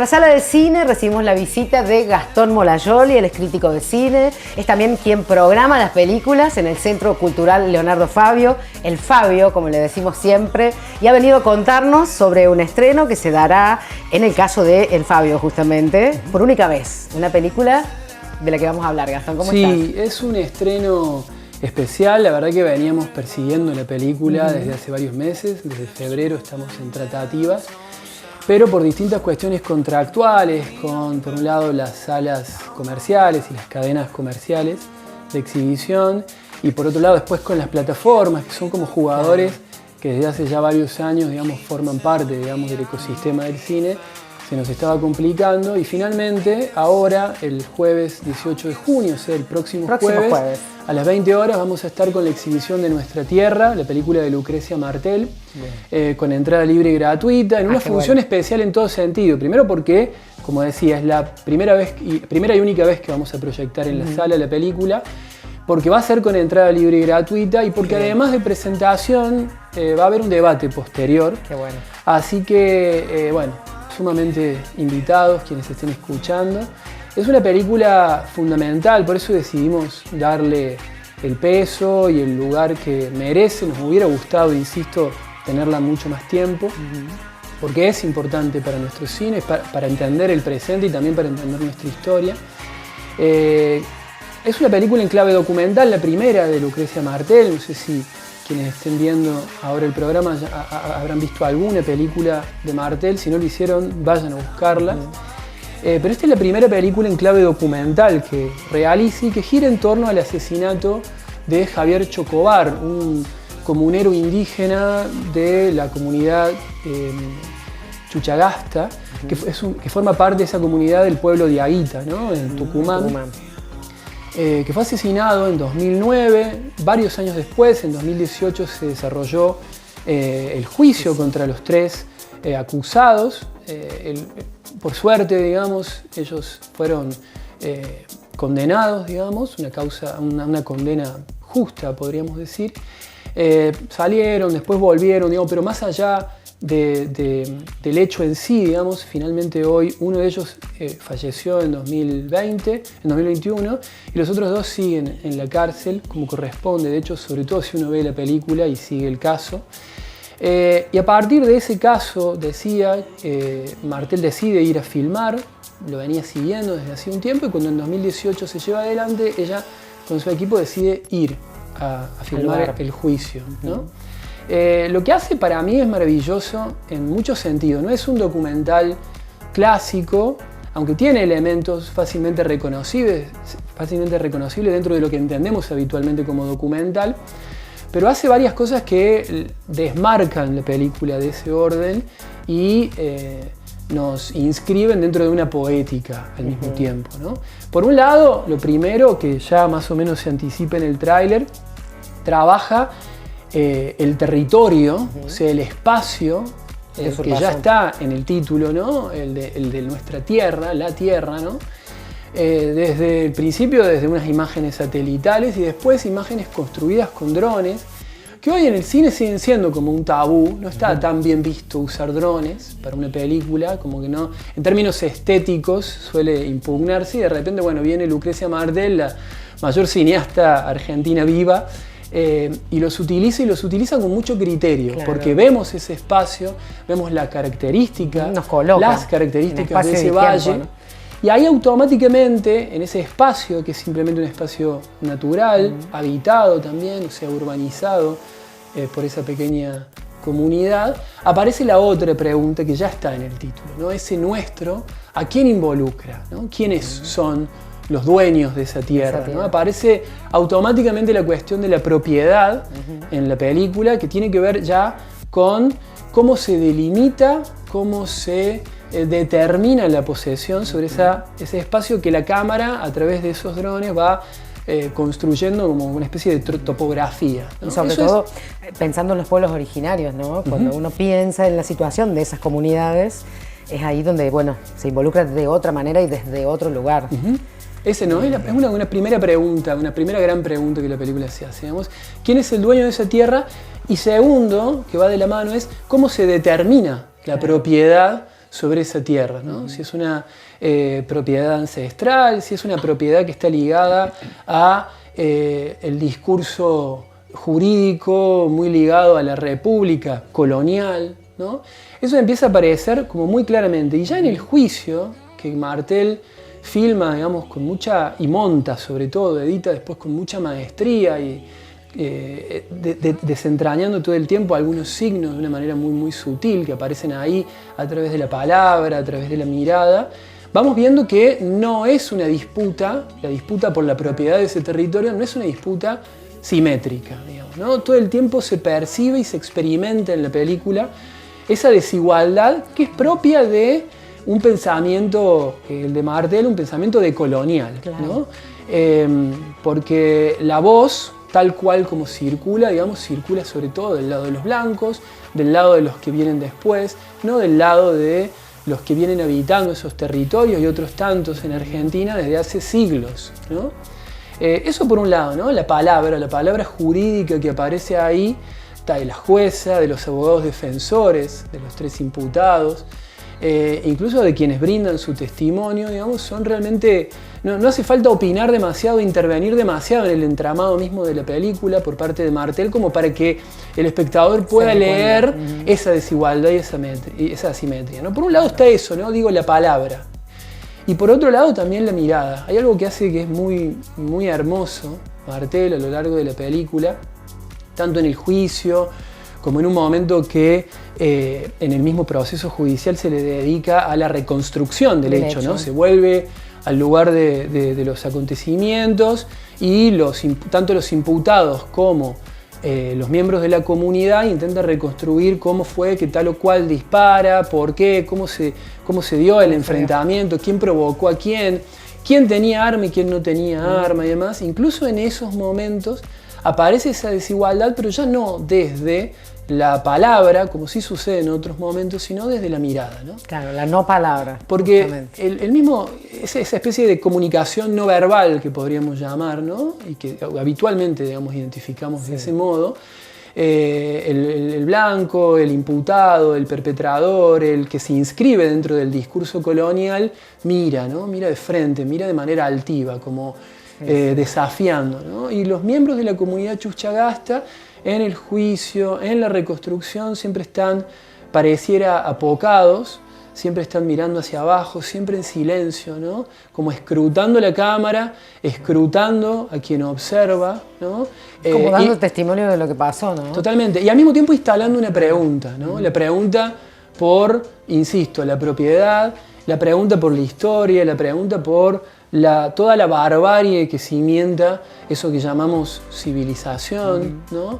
nuestra sala de cine recibimos la visita de Gastón Molayoli, él es crítico de cine, es también quien programa las películas en el Centro Cultural Leonardo Fabio, el Fabio, como le decimos siempre, y ha venido a contarnos sobre un estreno que se dará en el caso de El Fabio, justamente, por única vez, una película de la que vamos a hablar. Gastón, ¿cómo estás? Sí, es un estreno especial, la verdad que veníamos persiguiendo la película desde hace varios meses, desde febrero estamos en tratativas, pero por distintas cuestiones contractuales, con por un lado las salas comerciales y las cadenas comerciales de exhibición, y por otro lado después con las plataformas, que son como jugadores que desde hace ya varios años, digamos, forman parte, digamos, del ecosistema del cine. Se nos estaba complicando y finalmente ahora, el jueves 18 de junio, o sea, el próximo jueves, a las 20 horas vamos a estar con la exhibición de Nuestra Tierra, la película de Lucrecia Martel, con entrada libre y gratuita, en una función especial en todo sentido. Primero porque, como decía, es la primera y única vez que vamos a proyectar en la sala la película, porque va a ser con entrada libre y gratuita y porque además de presentación va a haber un debate posterior. Qué bueno. Así que, bueno, sumamente invitados quienes estén escuchando. Es una película fundamental, por eso decidimos darle el peso y el lugar que merece. Nos hubiera gustado, insisto, tenerla mucho más tiempo, porque es importante para nuestro cine, para entender el presente y también para entender nuestra historia. Es una película en clave documental, la primera de Lucrecia Martel. No sé si quienes estén viendo ahora el programa ya habrán visto alguna película de Martel. Si no lo hicieron, vayan a buscarla. Pero esta es la primera película en clave documental que realiza y que gira en torno al asesinato de Javier Chocobar, un comunero indígena de la comunidad Chuchagasta, que forma parte de esa comunidad del pueblo de Aguita, ¿no? En Tucumán. Que fue asesinado en 2009, varios años después, en 2018 se desarrolló el juicio contra los tres acusados. Por suerte, digamos, ellos fueron condenados, digamos, una condena justa, podríamos decir. Salieron, después volvieron, digamos, pero más allá del hecho en sí, digamos, finalmente hoy uno de ellos falleció en 2021 y los otros dos siguen en la cárcel como corresponde, de hecho, sobre todo si uno ve la película y sigue el caso. Y a partir de ese caso, decía, Martel decide ir a filmar, lo venía siguiendo desde hace un tiempo y cuando en 2018 se lleva adelante, ella con su equipo decide ir a filmar el juicio, ¿no? Lo que hace para mí es maravilloso en muchos sentidos. No es un documental clásico, aunque tiene elementos fácilmente reconocibles dentro de lo que entendemos habitualmente como documental, pero hace varias cosas que desmarcan la película de ese orden y nos inscriben dentro de una poética al mismo tiempo, ¿no? Por un lado, lo primero, que ya más o menos se anticipa en el tráiler, trabaja el territorio, o sea, el espacio, que ya está en el título, ¿no? El de Nuestra Tierra, la Tierra, ¿no? Desde el principio, desde unas imágenes satelitales y después imágenes construidas con drones, que hoy en el cine siguen siendo como un tabú. No está tan bien visto usar drones para una película, como que no, en términos estéticos suele impugnarse y de repente, bueno, viene Lucrecia Martel, la mayor cineasta argentina viva, y los utiliza con mucho criterio, porque vemos ese espacio, vemos las características de ese valle, ¿no? Y ahí automáticamente, en ese espacio, que es simplemente un espacio natural, habitado también, o sea, urbanizado por esa pequeña comunidad, aparece la otra pregunta que ya está en el título, ¿no? Ese nuestro, ¿a quién involucra, ¿no? ¿Quiénes son los dueños de esa tierra, ¿no? Aparece automáticamente la cuestión de la propiedad en la película, que tiene que ver ya con cómo se delimita, cómo se determina la posesión sobre ese espacio que la cámara, a través de esos drones, va construyendo como una especie de topografía, ¿no? Y sobre todo pensando en los pueblos originarios, ¿no? Cuando uno piensa en la situación de esas comunidades, es ahí donde, bueno, se involucra de otra manera y desde otro lugar. Ese no, es una primera pregunta, una primera gran pregunta que la película se hace, digamos. ¿Quién es el dueño de esa tierra? Y segundo, que va de la mano, es cómo se determina la propiedad sobre esa tierra, ¿no? Si es una propiedad ancestral, si es una propiedad que está ligada a el discurso jurídico muy ligado a la república colonial, ¿no? Eso empieza a aparecer como muy claramente. Y ya en el juicio, que Martel filma, digamos, con mucha, y monta sobre todo, edita después con mucha maestría y desentrañando todo el tiempo algunos signos de una manera muy, muy sutil que aparecen ahí a través de la palabra, a través de la mirada, vamos viendo que no es una disputa, la disputa por la propiedad de ese territorio no es una disputa simétrica, digamos, ¿no? Todo el tiempo se percibe y se experimenta en la película esa desigualdad que es propia de un pensamiento, el de Martel, un pensamiento decolonial, claro, ¿no? Porque la voz, tal cual como circula, digamos, circula sobre todo del lado de los blancos, del lado de los que vienen después, no del lado de los que vienen habitando esos territorios y otros tantos en Argentina desde hace siglos, ¿no? Eso por un lado, ¿no? La palabra jurídica que aparece ahí, está de la jueza, de los abogados defensores, de los 3 imputados, incluso de quienes brindan su testimonio, digamos, son realmente... No hace falta opinar demasiado, intervenir demasiado en el entramado mismo de la película por parte de Martel como para que el espectador pueda leer esa desigualdad y esa asimetría, ¿no? Por un lado está eso, ¿no? Digo, la palabra. Y por otro lado también la mirada. Hay algo que hace que es muy, muy hermoso Martel a lo largo de la película, tanto en el juicio como en un momento que en el mismo proceso judicial se le dedica a la reconstrucción del hecho, ¿no? Se vuelve al lugar de los acontecimientos y tanto los imputados como los miembros de la comunidad intentan reconstruir cómo fue que tal o cual dispara, por qué, cómo se dio el enfrentamiento, quién provocó a quién tenía arma y quién no tenía arma y demás. Incluso en esos momentos aparece esa desigualdad, pero ya no desde la palabra, como sí sucede en otros momentos, sino desde la mirada, ¿no? Claro, la no palabra. Porque el mismo, esa especie de comunicación no verbal que podríamos llamar, ¿no? Y que habitualmente, digamos, identificamos de ese modo, el blanco, el imputado, el perpetrador, el que se inscribe dentro del discurso colonial, mira, ¿no? Mira de frente, mira de manera altiva, como desafiando, ¿no? Y los miembros de la comunidad Chuchagasta en el juicio, en la reconstrucción, siempre están, pareciera, apocados, siempre están mirando hacia abajo, siempre en silencio, ¿no? Como escrutando la cámara, escrutando a quien observa, ¿no? Como dando testimonio de lo que pasó, ¿no? Totalmente. Y al mismo tiempo instalando una pregunta, ¿no? La pregunta por, insisto, la propiedad, la pregunta por la historia, la pregunta por toda la barbarie que cimienta eso que llamamos civilización, ¿no?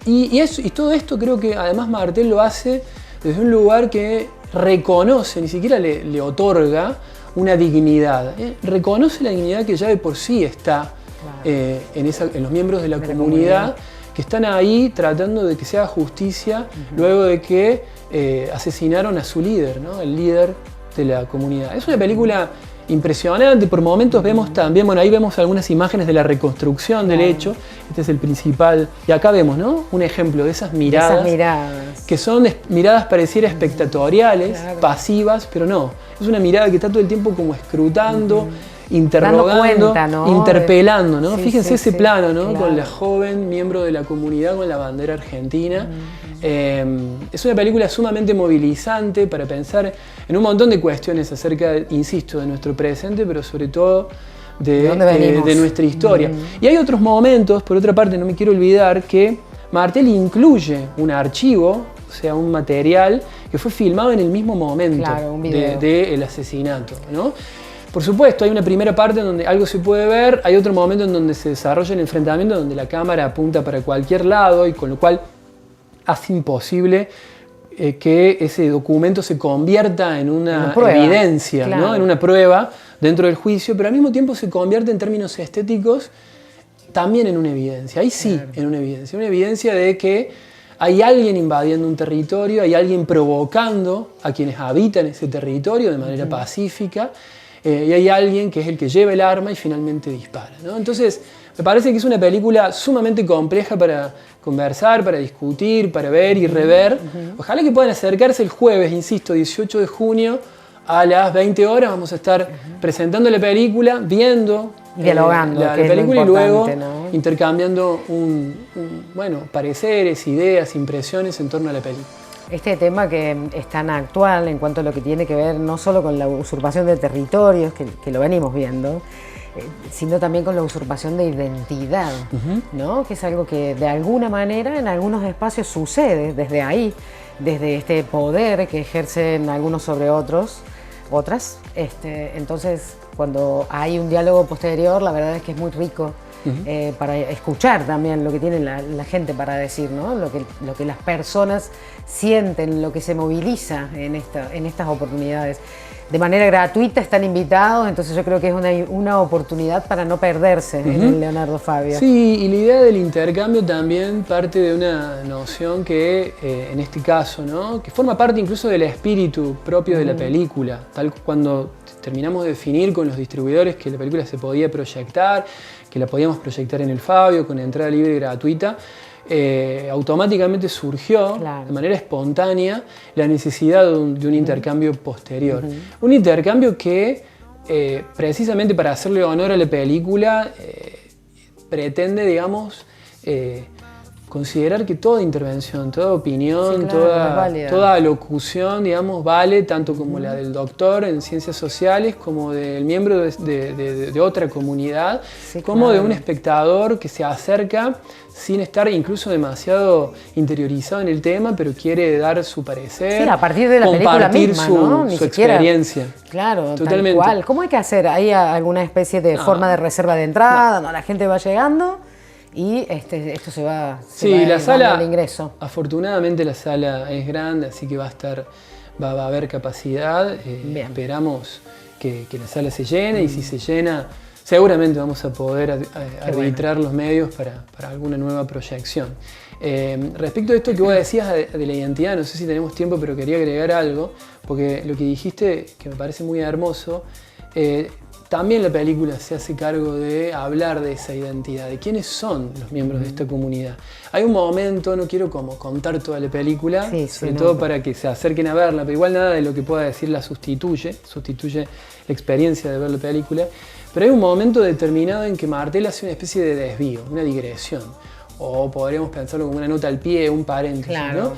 Y todo esto creo que además Martel lo hace desde un lugar que reconoce, ni siquiera le otorga una dignidad, reconoce la dignidad que ya de por sí está en los miembros de la comunidad que están ahí tratando de que se haga justicia luego de que asesinaron a su líder, ¿no? El líder de la comunidad. Es una película impresionante, por momentos vemos también, bueno, ahí vemos algunas imágenes de la reconstrucción del hecho, este es el principal, y acá vemos, ¿no? Un ejemplo de esas miradas, que son miradas pareciera espectatoriales, pasivas, pero no, es una mirada que está todo el tiempo como escrutando, interrogando, cuenta, ¿no? Interpelando, ¿no? Sí, fíjense ese plano, ¿no? Claro. Con la joven miembro de la comunidad con la bandera argentina. Es una película sumamente movilizante para pensar en un montón de cuestiones acerca, insisto, de nuestro presente, pero sobre todo de nuestra historia. Y hay otros momentos, por otra parte, no me quiero olvidar que Martel incluye un archivo, o sea, un material que fue filmado en el mismo momento del asesinato, ¿no? Por supuesto, hay una primera parte en donde algo se puede ver, hay otro momento en donde se desarrolla el enfrentamiento, donde la cámara apunta para cualquier lado y con lo cual hace imposible que ese documento se convierta en una evidencia, ¿no? En una prueba dentro del juicio, pero al mismo tiempo se convierte en términos estéticos también en una evidencia. Ahí sí, en una evidencia de que hay alguien invadiendo un territorio, hay alguien provocando a quienes habitan ese territorio de manera pacífica. y hay alguien que es el que lleva el arma y finalmente dispara, ¿no? Entonces, me parece que es una película sumamente compleja para conversar, para discutir, para ver y rever. Ojalá que puedan acercarse el jueves, insisto, 18 de junio, a las 20 horas. Vamos a estar presentando la película, viendo dialogando la película y luego, ¿no?, intercambiando bueno, pareceres, ideas, impresiones en torno a la película. Este tema que es tan actual en cuanto a lo que tiene que ver no solo con la usurpación de territorios, que lo venimos viendo, sino también con la usurpación de identidad, ¿no? Que es algo que de alguna manera en algunos espacios sucede desde ahí, desde este poder que ejercen algunos sobre otras. Entonces, cuando hay un diálogo posterior, la verdad es que es muy rico para escuchar también lo que tiene la gente para decir, ¿no? Lo que las personas sienten, lo que se moviliza en estas oportunidades. De manera gratuita están invitados, entonces yo creo que es una oportunidad para no perderse en el Leonardo Fabio. Sí, y la idea del intercambio también parte de una noción que, en este caso, ¿no?, que forma parte incluso del espíritu propio de la película. Tal cuando terminamos de definir con los distribuidores que la película se podía proyectar, que la podíamos proyectar en el Fabio con entrada libre y gratuita, automáticamente surgió, claro, de manera espontánea la necesidad de un intercambio posterior. Un intercambio que, precisamente para hacerle honor a la película, pretende, digamos, considerar que toda intervención, toda opinión, sí, claro, toda alocución, digamos, vale tanto como la del doctor en ciencias sociales, como del miembro de otra comunidad, sí, como claro, de un espectador que se acerca sin estar incluso demasiado interiorizado en el tema, pero quiere dar su parecer, sí, a partir de la película misma, ¿no? su experiencia. Claro, totalmente. Tal cual. ¿Cómo hay que hacer? ¿Hay alguna especie de forma de reserva de entrada? No, la gente va llegando y esto se va la sala, el ingreso. Afortunadamente la sala es grande, así que va a haber capacidad. Esperamos que la sala se llene, y si se llena, seguramente vamos a poder arbitrar los medios para alguna nueva proyección. Respecto a esto que vos decías de la identidad, no sé si tenemos tiempo, pero quería agregar algo, porque lo que dijiste, que me parece muy hermoso, también la película se hace cargo de hablar de esa identidad, de quiénes son los miembros de esta comunidad. Hay un momento, no quiero como contar toda la película, sobre todo para que se acerquen a verla, pero igual nada de lo que pueda decir la sustituye la experiencia de ver la película, pero hay un momento determinado en que Martel hace una especie de desvío, una digresión, o podríamos pensarlo como una nota al pie, un paréntesis, claro, ¿no?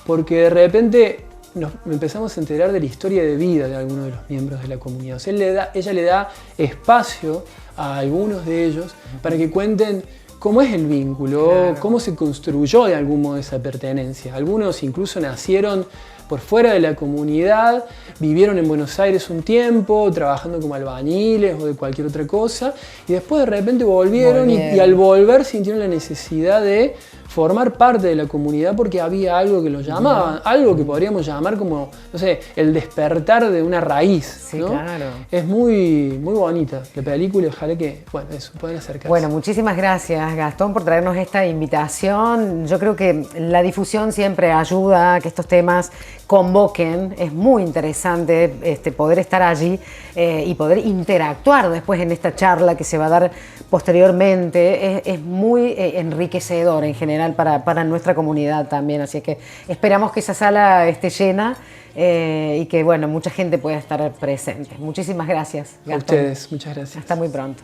Porque de repente nos empezamos a enterar de la historia de vida de algunos de los miembros de la comunidad. O sea, ella le da espacio a algunos de ellos para que cuenten cómo es el vínculo, claro, cómo se construyó de algún modo esa pertenencia. Algunos incluso nacieron por fuera de la comunidad, vivieron en Buenos Aires un tiempo, trabajando como albañiles o de cualquier otra cosa, y después de repente volvieron y al volver sintieron la necesidad de formar parte de la comunidad porque había algo que los llamaba, algo que podríamos llamar como, no sé, el despertar de una raíz, ¿no? Claro. Es muy, muy bonita la película, ojalá que, bueno, eso, puedan acercarse. Bueno, muchísimas gracias, Gastón, por traernos esta invitación. Yo creo que la difusión siempre ayuda a que estos temas convoquen. Es muy interesante poder estar allí y poder interactuar después en esta charla que se va a dar posteriormente. Es muy enriquecedor en general para nuestra comunidad también, así que esperamos que esa sala esté llena y que, bueno, mucha gente pueda estar presente. Muchísimas gracias, Gastón. A ustedes, muchas gracias. Hasta muy pronto.